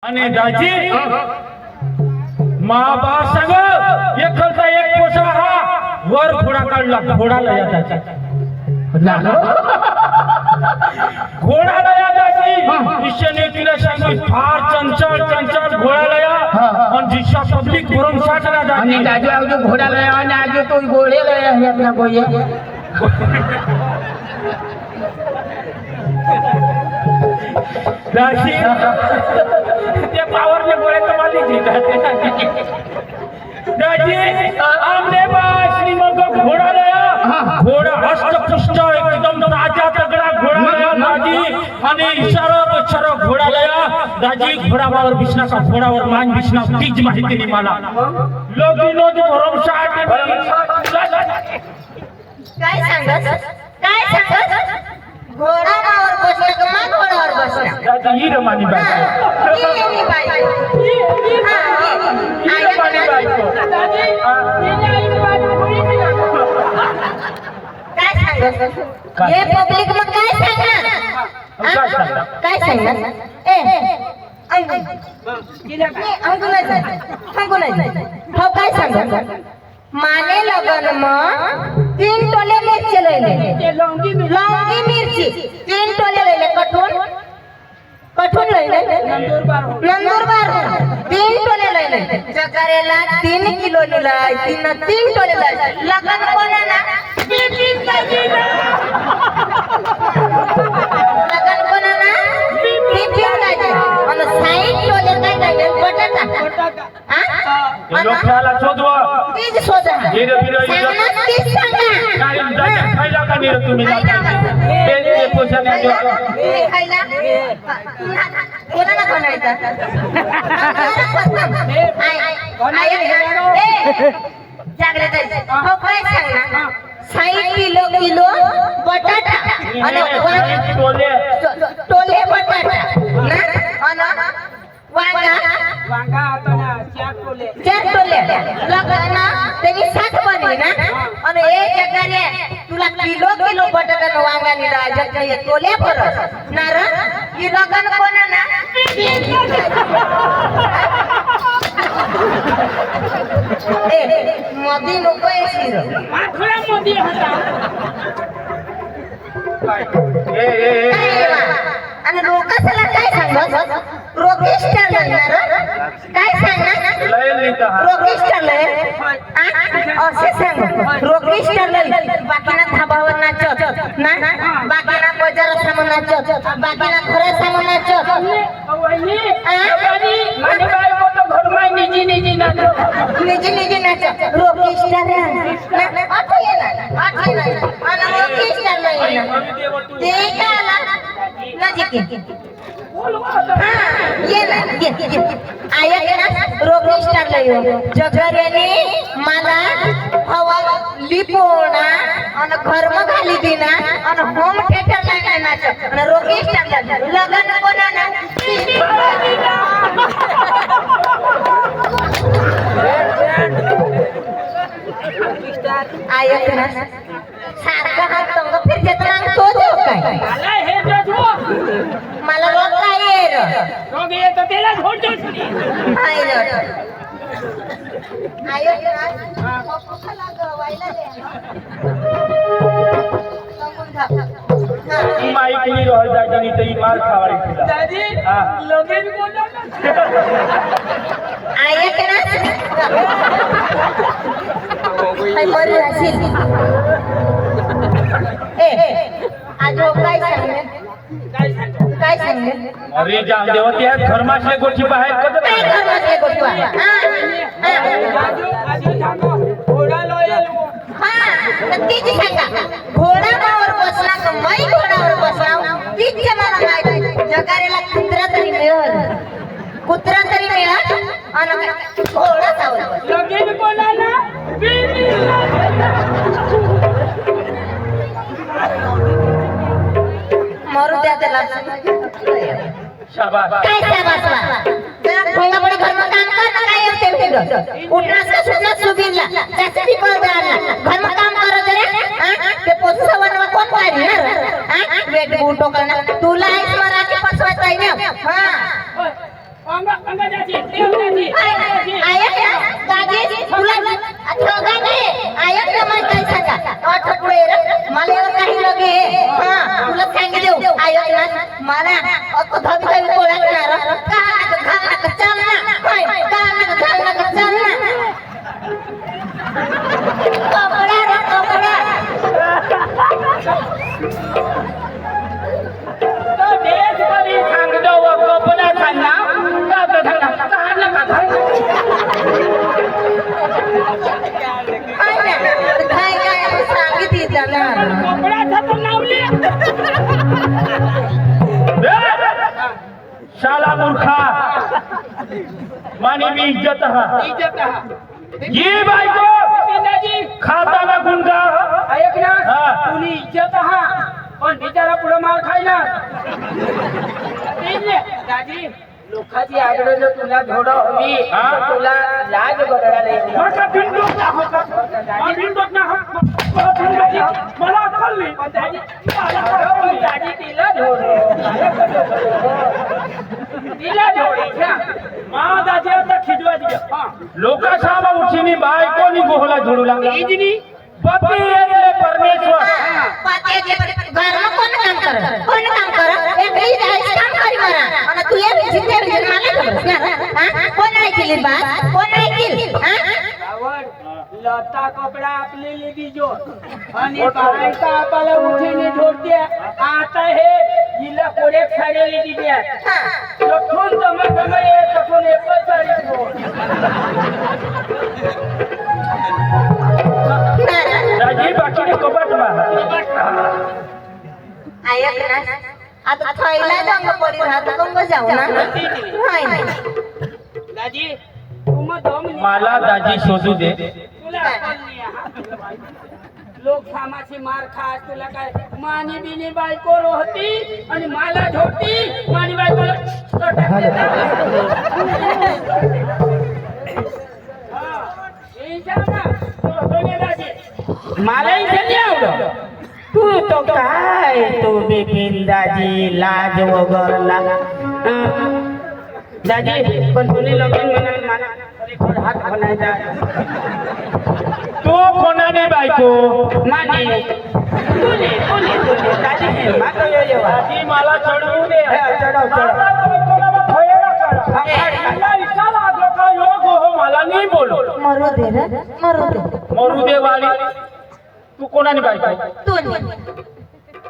आणि दाजी महाबा संग एकलता एक पोसा हा वर घोडा काढला. घोडाला या दाजी घोडाला या दाजी ईशने तिला सांगितलं फार चंचल चंचल घोडाला या आणि जिशा पब्लिक भरून साठला दाजी. आणि दाजी आज घोडाला या आणि आज तो घोडेला या ना कोई दाजी ते पावरने गोळे कमाली जी दाजी आमने बासनी मग घोडा लाया. घोडा हष्टपुष्ट एकदम ताजा तगड़ा घोडा लाया दाजी आणि इशारा घोडा लाया दाजी. घोडावर बिछना का घोडावर मान बिछना तीज माहिती नाही मला लोग भरमसाठ काय सांगत घोडावर बसला का मा घोडावर बसला दाजी ही रमानी बाई ही बाई ही रमानी बाई काय सांगत हे पब्लिक मग काय सांगणार काय सांगणार हो काय सांगत माने लगन में 3 टोले मिर्ची लैले लौंगी मिर्ची 3 टोले लैले कठून लैले नंदुरबार 3 टोले लैले चकरेला 3 किलो लिलाय 3 टोले लैले लगन कोणा ना लगन कोणा ना दाजी आणि 60 टोले काय लैले बटाटा लोकाला शोधवा तीच शोधा हिरे बिरे सांगणार तीच सांगा काय दाजी खायला का नाही तुम्ही ते पोषण आहे खायला कोणाला बनायचा जागृत हो काय सांगणार 60 किलो बटाटा आणि टोले बटाटा ना वांगा आता ना 4 टोले लगना त्यांनी 60 बनली ना आणि एक जगाने तुला किलो बटाटा न वांगा निला जग टोले परत ना र की लगन कोणा ना मोदी नको येशील आखला मोदी होता आणि रोकासला काय सांगत रोकिस्टर लयणार काय सांगणार रोकिस्टर लय असे सांग रोकिस्टर लय बाकीना धाबावर नाचत ना बाकीना बजार सामोर नाचत बाकीना खरे सामोर नाचत माझी बायको तो घर में निजी नाचत रोकिस्टर ना आठो येणार आणि रोकिस्टर लय ते काला नजीक ये रोकिस्टर लयो जगरेने मला हवा लिपोना आणि घर में घाली देना आणि होम थिएटर ला काय नाच आणि रोकिस्टर लगन कोणा ना आयत ना सारखा हात तंग फिरते तर तो देव काय मला रोग काय रोग येतो त्याला झोडतो माइक नहीं रह दादी नहीं तो ये मार खावाड़ी दादी लोगे भी बोल आयत ना काय मर असेल आज काय सांगणे काय सांगणे अरे जान देव त्या धर्मातले गोष्टी बाहेर कधी काय धर्मातले गोष्टी घोडा लॉयल तर तीच सांगा घोडावर बसला का माई घोडावर बसला तीच मला माहिती जगारेला कुत्रा तरी मिळत आणि घोडा चावला लगेच बोलायला मरू द्या त्याला शाबाश काय शाबासला जरा भोंगा बडे घर में काम कर ना काय येते फिर उठना से सुना सुबिरला जास्ती पळ दारला घर में काम कर जरा ते पोसवन कोण पाडणार वेट बूटो करना तुला एक मराठी पसवायचा आहे ना हां अंगाजाची देवजाची ऐक ना दाजी तुला ठोका नाही ऐक ना मला काय सांगा आठवडे मला एवढं काही लगे हा तुला सांगी देऊ ऐक ना मला धबी धबी बोलणार का चल ना होय का चल ना कपडा रे कपडा तो देश बरी सांगतो व कपडा सांगा का तो सांगा काढलं का काय काय सांगितलं ना कपड्याचं तर लावली शाला मूर्खा मानी मी इज्जत हा ये बायको खाताना गुंगा ऐक ना हा. तुम्ही इज्जत हा पण बिचारा पुढे मार खायला दाजी लोकांची आग्रह तुला थोडं हवी हा. तर तुला लाज बघायला नाही मोठा बिंदूक ना होता हा बिंदूक ना मला अक्कल नाही दाजी तिला धोड तिला धोड महादाजी आता खिजवायची लोकाशामा उठीनी बायकोनी गोहला जोडू लागला पती એટલે પરમેશ્વર ઘરમાં કોણ કામ કરે એક ઈ કામ કરી મારા અને તું એ જીતે મને ખબર હા કોણ આઈલી બાત કોણ આઈલી હા आवड लता कपडा आपली लिदी जो आणि बायका आपल्याला उठीने जोडते आता हे हिला कोडे खाडे लिदी द्या तखून जमा ये तखून एकच साडी जोड राजी बाकीने कपाट मा ऐक ना आता थैला दंग पडी राहत कंग जाऊ ना हाय दाजी तुम दम मला दाजी शोधू दे तुला लोक सामाची मार खास तुला काय मानी बिनी बायको होती आणि मला झोपती मानी बायकोला मला इथे नाही आवडत तू तो काय तो बिपिन दाजी लाज वगरला दाजी पण तुम्ही लगीन म्हणाल मला हात बनायचा तू कोणाने बायको माने तुले दाजी मात्र येवा दाजी मला चढवू दे चढव मला नाही बोलो मरू दे रे मरू दे मरू दे वाली तू कोणाने बायको तू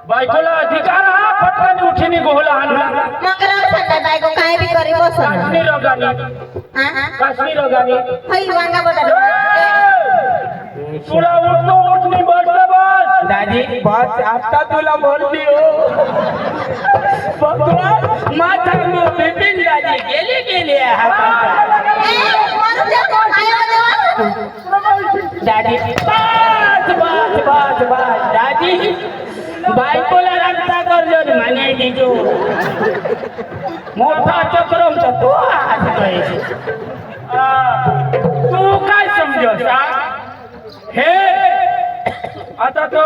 बायकोला अधिकार हा फटकाने उठीने गोहला आणला मग राव संडा बायको काय बी करी बस काश्मीर रोगानी काश्मीर रोगानी हई वांगा बटा तुला उठतो उठणी बस बस दादी बस आता तुला बोलली हो भगवान माता बिपिन दादी गेले मरू दे कोण आयो दादी बस दादी बायकोला रक्ता कर्ज माने दीजो मोठा चक्रम तो आज तू काय समजस हे आता तो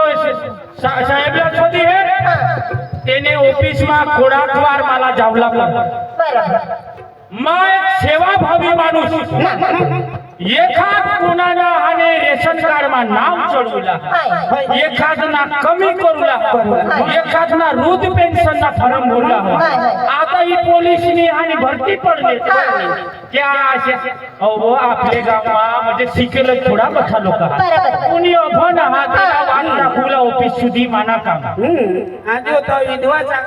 साहेबला शोधी हे તેને ઓફિસમાં ખોરાકવાર માલા જાવલા बरोबर मैं सेवाभावी माणूस एखाद कोणाला आणि रेशन कार्ड मा नाव चढवला एखाद ना कमी करूला एखाद ना वृद्ध पेन्शन ना फॉर्म भरला आता ही पोलीस नी आणि भरती पडले क्या असे अहो आपले गावा म्हणजे शिकेल थोडा बठा लोक कुणी अभन हा त्याला वाट दाखवला ऑफिस सुधी माना काम आज होता विधवाचा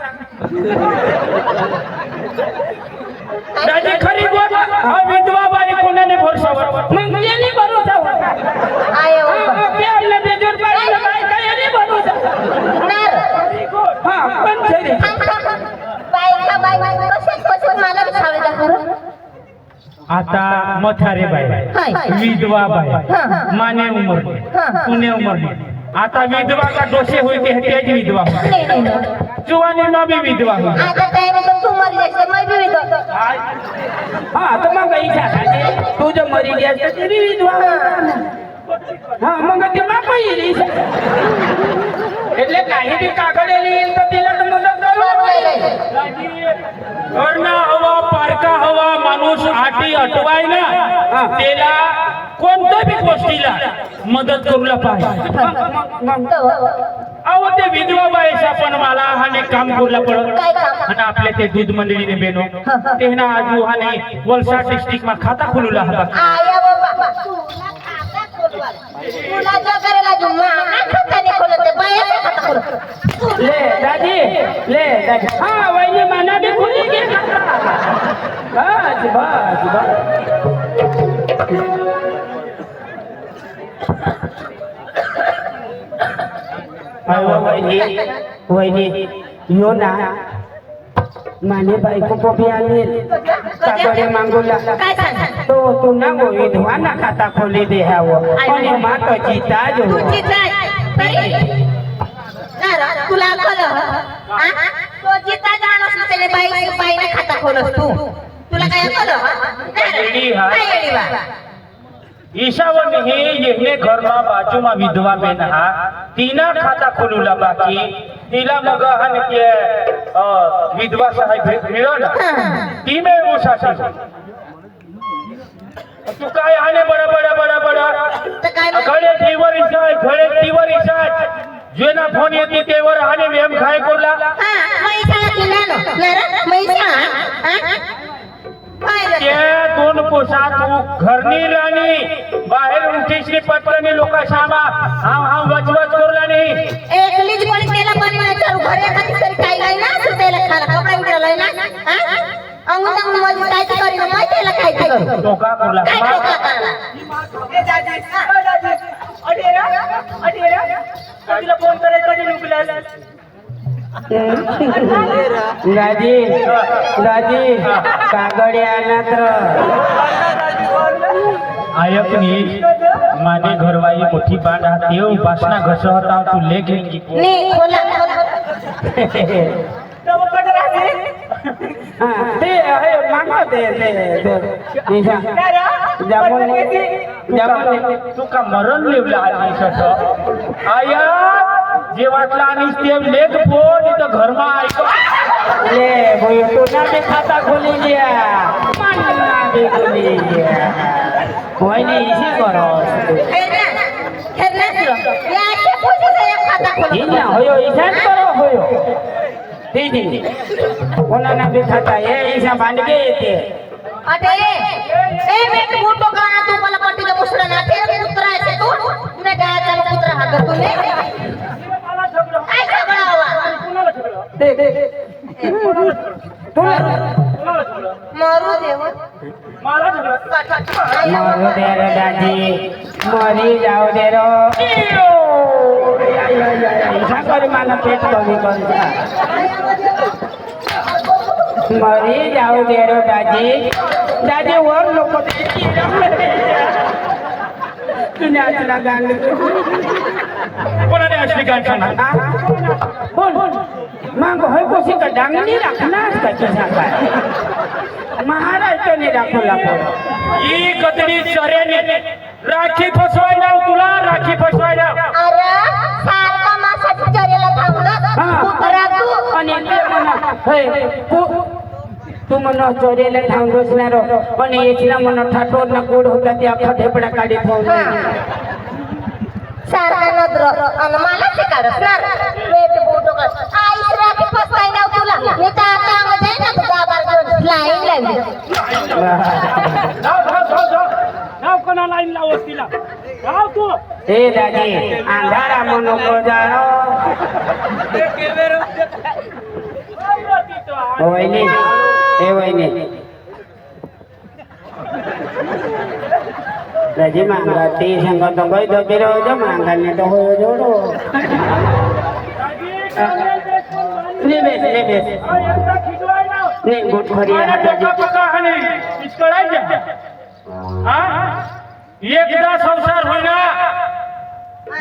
दादी खरी गोट हा विधवा बाई कोणाने भरसावर मग याने भरोसा होता आयो आपल्या बेजोड पाहिलं काय काय याने भरोसा नर हा पण सरी बायका बाय कसे मला विचारले का खरं आता मथारे बाई हाय. विधवा बाई माने उमर पुणे उमर आता विधवा का डोसे होते हैं तेज विधवा नाही नाही जुवानी ना भी विधवा हो आता टाइम तो तू मर जायचं मैं भी विधवा हा तर मग इच्छा तू जर मरी गेस तर ते बी विधवा हा मग ते माग येईल એટલે काही बी कागड येईल तर तिला तर मदत करू घरना हवा पारका हवा माणूस आटी अटवाय ना त्याला कोणत्या बी गोष्टीला मदत करूला पाहिजे अहो ते विधवा बायसा पण मला हाने काम करूला पडत काय काम? आणि आपले ते दूध मंडळीने बेनो ते ना आजू हाने वलसाड डिस्ट्रिक्ट मा खाता खोलूला हवा आया बाबा तुला खाता खोलवाल तुला जो करेला जो माना खाता नाही खोलत बाया खाता खोलत ले दादी हाँ वही माना भी खुली के बस वहिनी यो ना माने बायको को भी आणेल काकडे मागूला काय सांगा तो तू ना गो विधवा ना खाता खोली दे हावं आणि मात जीता जो तुझी जाय तुला कळलं तो जिता जाणस ना त्याने बाईने खाता खोलस तू तुला काय कळलं काय येडी बा ईशावन हे येणे घरमा बाजूमा विधवा बेन हा तीना खाता खोलूला बाकी तिला मग हन के विधवा साहेब मिळो ना ती में उसाशी तू काय आने बडा बडा बडा बडा तर काय घडे तीवर इसाय जेना फोन येते तेवर आने वेम खाय कोला मैसा किनानो नर मैसा त्या दोन पोसा तू घरनी राणी बाहेर उठीसनी पटकनी लोका सामा हाव वचवच करला नाही एकलीच कोणी त्याला पण विचारू घरे कधी तरी काय नाही ना तू त्याला खाला कपडा विचारलाय ना अंगण मला काय करी ना माहिती त्याला काय करू धोका करला तिला फोन करायचा कधी नुकला दादी कागडे आणत आयकनी माने घरवाई मोठी बांध हा देव बासना घस होता तू ले घेऊन की नी खोला ते आहे मागा दे जामून तू का मरण लिवला आली सट आया जे वाटला आणि ते लेख फोन इथं घरमा ऐक ले बोय तो ना भी खाता खोली लिया मानना भी खोली लिया कोई नहीं इसी करो हेरना सुरो या के पूछे से एक खाता खोलो इना होयो इसान करो होयो दीदी कोना ना भी खाता ये इसा बांध के येते अटे ए बेट मोठो गाना तू मला पट्टीला मुसळा ना ते पुत्र आहे तू तुने गायचा पुत्र हा कर तूने काय झगडा हवा दे मारू देव मारू दे रे दादी मरी जाओ दे रो ऐसा कर माना पेट कमी कर मरी जाओ दे रो दादी और लोग तूने असला गांग कोणाने असली गाण सांगा बोल मांग होय कोशी का डांगनी राखना का तुझा काय महाराज तो नहीं राखो लागो ही कतडी चरेने राखी फसवाय ना तुला राखी फसवाय ना अरे सारखा मासाची चरेला थांबला पुत्रा तू आणि ते म्हणा हे तू म्हणा चोरेला थांब बसणार आणि याचीला म्हणा ठाठोर ना कोड होता ते अख्खा ढेपडा काढी फोन सारखा नद्र आणि मला शिकाडस ना वेट बोटो कर आईस राखी फसवाय ना तुला मी तर आता अंग जाई ना तुझा बार लाईन लावली नाव कोणा लाईन लावस तिला नाव तू ए दादी अंधारा म्हणू को जाणो वहिनी दादी मांगा ती संग तो गई तो बिरो जो मांगा ने तो हो जोड़ो ले बेस ने गुट खरिया एकदा संसार होईना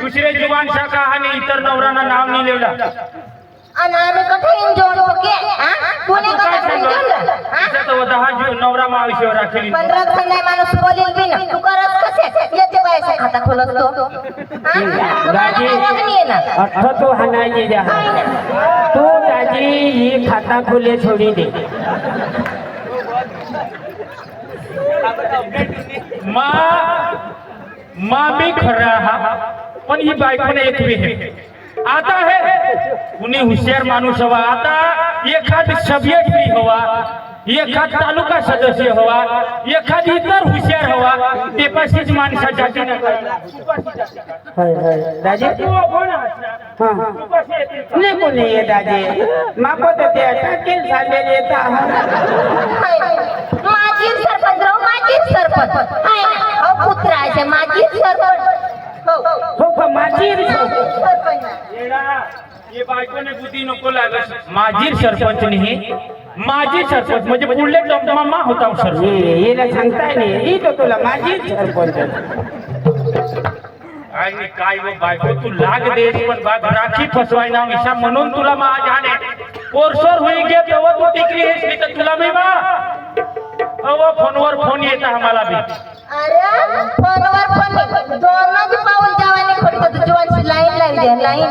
दुसरे जुवान शाखा आणि इतर नवरांना नाव नाही लिहिला आणि आम्ही कठे इंजोन होके कोणी कठे इंजोन दहा नवरा माविशीवर राखेल 15 संध्या माणूस बोलेल बी ना तू करत कसे येते पैसे खाता खोलत तो दादी ना अठ्ठ तो हनाई जा तू दाजी ही खाता खुले छोडी दे मा मी खरा हा पण ही बायकोने एक आहे आता हे कुणी हुशार माणूस हवा आता एखाद सभ्यट फ्री हवा एखाद तालुका सदस्य हवा एखाद इतर हुशार हवा ते पाशीच माणसाच्या दाजी नाही कोणी ये दाजी मापत ते टाकेल झालेले येता माझी सरपंच राव माझी सरपंच हाय ना अहो पुत्राचे माझी सरपंच हो का माझी सरपंच ये बायकोने बुद्धी नको लागत माझी सरपंच नाही माझी सरपंच म्हणजे पुढले मामा होता सरपंच हिला सांगताय नाही ही तो तुला माझी सरपंच आणि काय व बायको तू लाग देस पण बाग राखी फसवाय ना विषा म्हणून तुला माझ आणे पोरसोर होई गे तेव्हा तू टिकली हेस मी तर तुला मी मा अहो फोनवर फोन येता आम्हाला बी अरे फोनवर फोन दोनच पाऊल जवानी खोडतो तू जवानची लाईन लावली द्या लाईन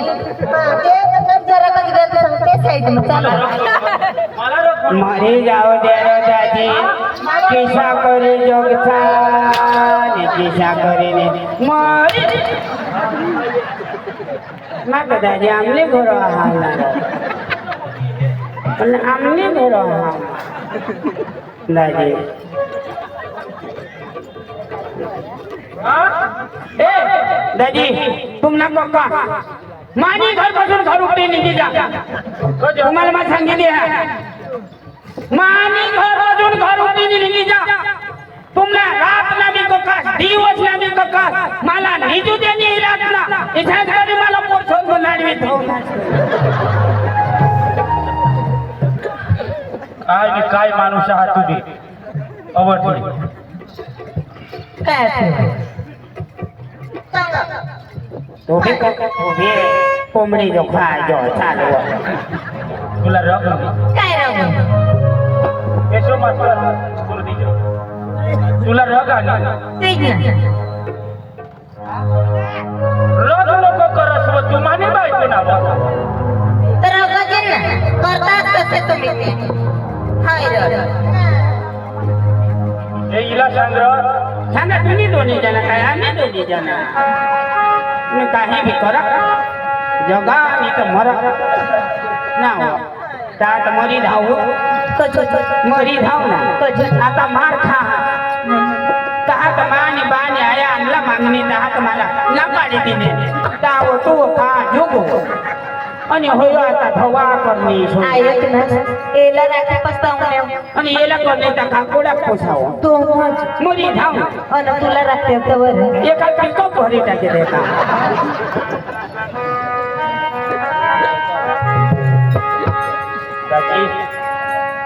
ते जरा कधी वेळ सांगते साईड मध्ये चालू मला रे मरी जाओ दे रे दादी किसा करे जोगसा ने किसा करे ने मरी मग दादी आमने घरो आला पण आमने घरो आला दादी ए दादी तुम ना पक्का मानी घर पासून घर उघडे निघी जा तुम्हाला मग सांगितले मानी घर पासून घर उघडे निघी जा तुमला रात ना मी ककास दिवस ना मी ककास मला निजू दे नाही रात ना इथे घरी मला पोरसोन बोलाडवी तो काय माणूस आहात तुम्ही अवघड काय तो भी कोंबडी जो खाय जो चालू तुला रग काय राहू केशव मास्टर तुला रग आला तेच ना रग नको करस व तू माने बायको ना तर अगदी ना करतात तसे तुम्ही ते हाय रे हे हिला सांग सांगा तुम्ही दोन्ही जण काय आम्ही दोन्ही जण मी काही बी करा जगा आणि तर मरा ना त्यात मरी धावू मरी धाव ना आता मार खा तहात माने बाने आया आणला मागणी तहात मला लपाडी दिने ताव तू खा जुगो आणि होय आता धवा करणी ऐक ना एला राखी पस्तावून आणि याला करणे त्या काकोड्या पोसाव तू मरी धाव अन तुला राखते तर एका पिकअप भरी टाके दे का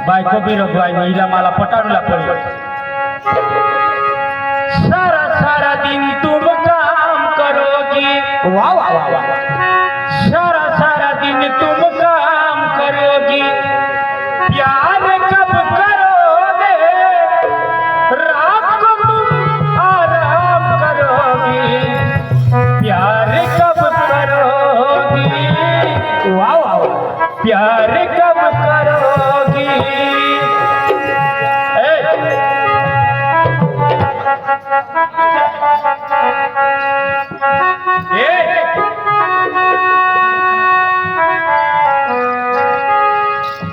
बायको बी रघुवाई महिला मला पटाडूला पडली सारा सारा दिन तुम काम करोगी वाह वाह वाह वाह सारा सारा दिन तुम काम करोगी प्यार कब करोगे रात को तुम आराम करोगी प्यार कब करोगी वाह वाह वाह प्यार कब करोगी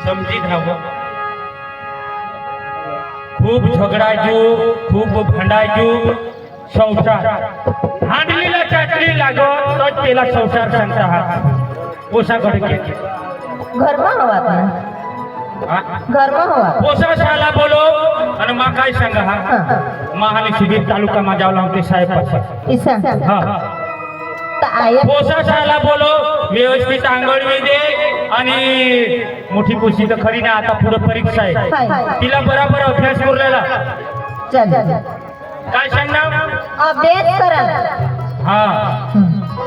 समजी धाव खूप झगडायचो खूप भांडायचो संसार हांडलीला चाटली लागत तर त्याला संसार सांगता हा पोसा घडके घरमा हवा ना घरमा हवा पोसा शाला बोलो आणि मा काय सांगा हा महाली शिबीर तालुका मा जावला होते साहेब पास इसा हा तर आय पोसा शाला बोलो व्यवस्थित आंघोळी दे आणि मोठी पोशी तर खरी ना आता पुढे परीक्षा आहे तिला बरोबर अभ्यास करलेला चल काय सांगणार अभ्यास करा हा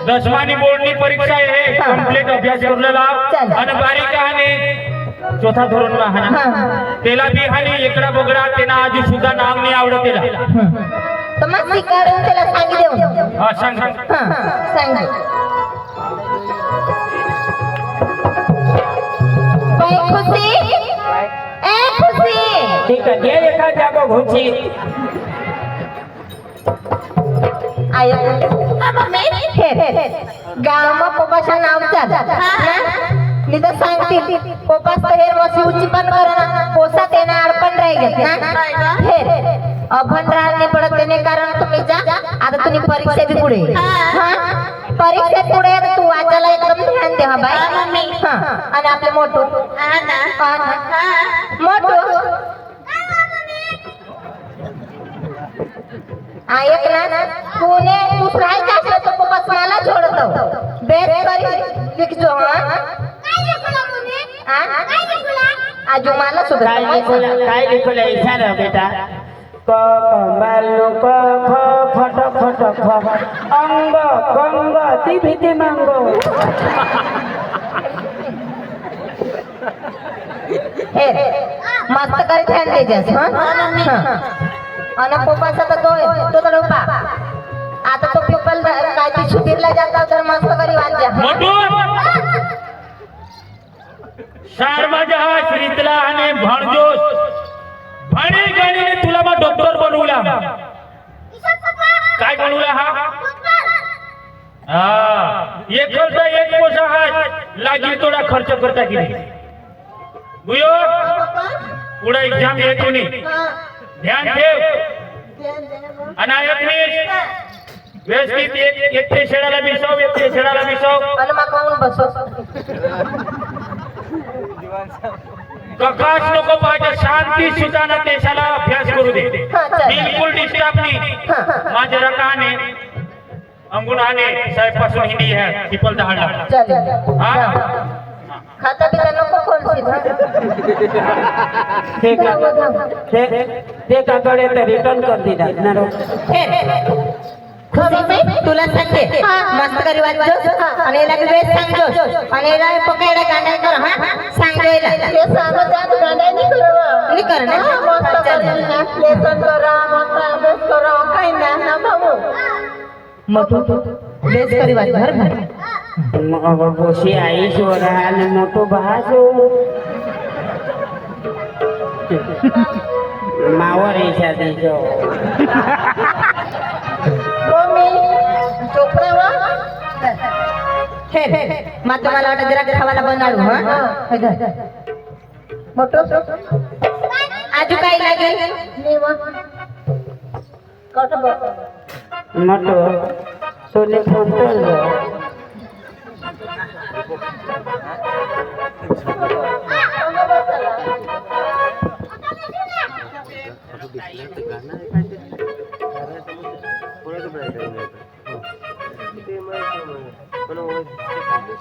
दसमानी बोर्डनी परीक्षा आहे कंप्लीट अभ्यास करलेला आणि बारीक आहे चौथा धोरण मा हा त्याला बी हानी इकडा बगडा त्यांना आजी सुद्धा नाव नाही आवडत त्याला तर मग शिकारून त्याला सांगितलं हा सांग सांग खुशी ए खुशी ठीक आहे, घे एका जागो घोची. आयो गावाમાં પોપાસા નામ ચાલ ની તો सांगतील પોપાસ તો हेर वसी ऊंची पण करा पोसा तेना अडपण राही ना हेर अभन राहणे पडत तेने कारण तुम्ही जा आता तुम्ही परीक्षा बी पुढे हां परीक्षा पुढे तू वाचायला एकदम ध्यान दे हा बाई हां आणि आपले मोठो हां ना मोठो ऐकला तूने तू काय असलं तर पप्पा मला छोडतो बेस करी लिखजो आजू मला सुद्धा काय लिखलं इशारा बेटा. क बालू क ख फट फट ख अंग कंग ती भीती मांगो. हे मस्त कर ध्यान दे जस हां आणि पप्पाचा तर तो तर उपा आता तो पप्पाल काय ती सुधीरला जाता तर मस्त करी वाजा मोठू शारमा जहा श्रीतला आणि भाणजोस भाणी गाणीने तुला मग डॉक्टर बनवला. काय बनवला हा एक खर्च एक पोषा हात लागील थोडा खर्च करता की नाही बुयो पुढे एक्झाम येतो नाही ध्यान ठेव. अनायक व्यवस्थित एक ते शेडाला बिसव एक ते शेडाला बिसव आणि मग कोण बसो प्रकाश नको पाहिजे शांती सुताना देशाला अभ्यास करू दे बिलकुल डिस्टर्ब नाही. माझे रकाने अंगुणाने साहेब पासून हिंदी है पीपल दहाडला चल हा खाता पिता नको खोल ते काकडे तर रिटर्न कर दिला ना रो. खुशी तुला सांगते मस्त करी वाजो आणि याला वेळ सांगतो आणि याला पकडा गांडाय कर हां सांगतो याला हे सांगत त्यात गांडाय नाही करावं नाही करणार मस्त करी लेसन करा मस्त अभ्यास करा काही ना बाबू मग तू बेस करी वाज घर घर बोशी आई शोरा आणि मोठो भासो मावर ईशा देजो मग तुम्हाला वाटत जरा खावाला बनाडू हा मोठो आजू काय लागेल मोठो सोने फोन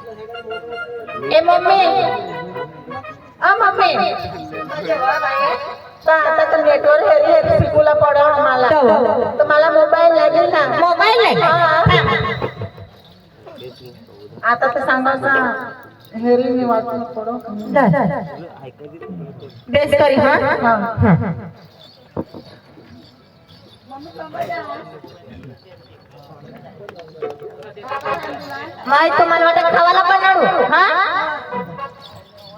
ए मम्मी आ मम्मी आता तर नेटवर्क हेरी शिकूला पडो आम्हाला तर मला मोबाईल लागेल ना मोबाईल लागेल आता तर सांगायचा हेरी मी वाचून पडो बेस करी हां माय तुम्हाला वाटत खावाला बनाडू हां